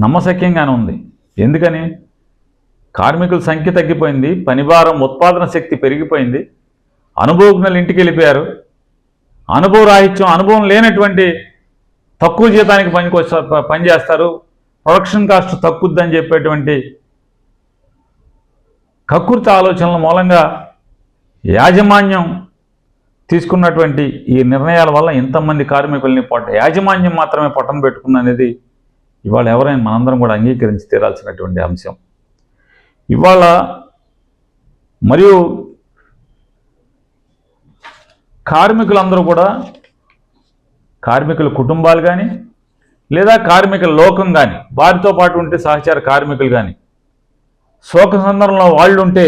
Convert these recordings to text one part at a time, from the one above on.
నమ్మశక్యంగానే ఉంది. ఎందుకని? కార్మికుల సంఖ్య తగ్గిపోయింది, పనిభారం ఉత్పాదన శక్తి పెరిగిపోయింది, అనుభవజ్ఞులు ఇంటికి వెళ్ళిపోయారు. అనుభవ రాహిత్యం, అనుభవం లేనటువంటి తక్కువ జీతానికి పనిచేస్తారు, ప్రొడక్షన్ కాస్ట్ తక్కువద్దని చెప్పేటువంటి కక్కుర్తి ఆలోచనల మూలంగా యాజమాన్యం తీసుకున్నటువంటి ఈ నిర్ణయాల వల్ల ఇంతమంది కార్మికుల్ని యాజమాన్యం మాత్రమే పొట్టన పెట్టుకుందనేది ఇవాళ ఎవరైనా మనందరం కూడా అంగీకరించి తీరాల్సినటువంటి అంశం. ఇవాళ మరియు కార్మికులందరూ కూడా, కార్మికుల కుటుంబాలు కానీ లేదా కార్మికుల లోకం కానీ, వారితో పాటు ఉంటే సహచార కార్మికులు కానీ, శోక సందర్భంలో వాళ్ళు ఉంటే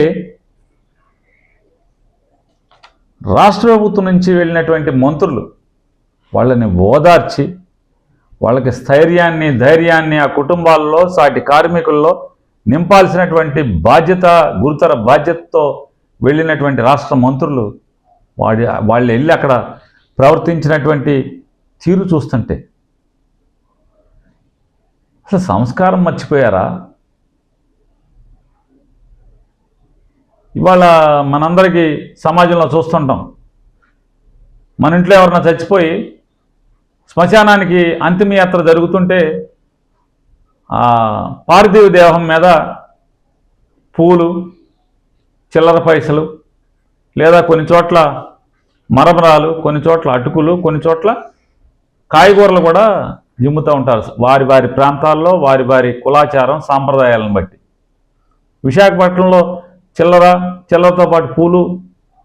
రాష్ట్ర ప్రభుత్వం నుంచి వెళ్ళినటువంటి మంత్రులు వాళ్ళని ఓదార్చి వాళ్ళకి స్థైర్యాన్ని, ధైర్యాన్ని ఆ కుటుంబాల్లో, సాటి కార్మికుల్లో నింపాల్సినటువంటి బాధ్యత, గురుతర బాధ్యతతో వెళ్ళినటువంటి రాష్ట్ర మంత్రులు వాళ్ళు వెళ్ళి అక్కడ ప్రవర్తించినటువంటి తీరు చూస్తుంటే అసలు సంస్కారం మర్చిపోయారా? ఇవాళ మనందరికీ సమాజంలో చూస్తుంటాం, మన ఇంట్లో ఎవరన్నా చచ్చిపోయి శ్మశానానికి అంతిమయాత్ర జరుగుతుంటే పార్థివ దేహం మీద పూలు, చిల్లర పైసలు, లేదా కొన్ని చోట్ల మరమరాలు, కొన్ని చోట్ల అటుకులు, కొన్ని చోట్ల కాయగూరలు కూడా జిమ్ముతూ ఉంటారు వారి వారి ప్రాంతాల్లో, వారి వారి కులాచారం సాంప్రదాయాలను బట్టి. విశాఖపట్నంలో చిల్లరతో పాటు పూలు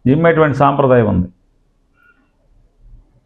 జిమ్మేటువంటి సాంప్రదాయం ఉంది.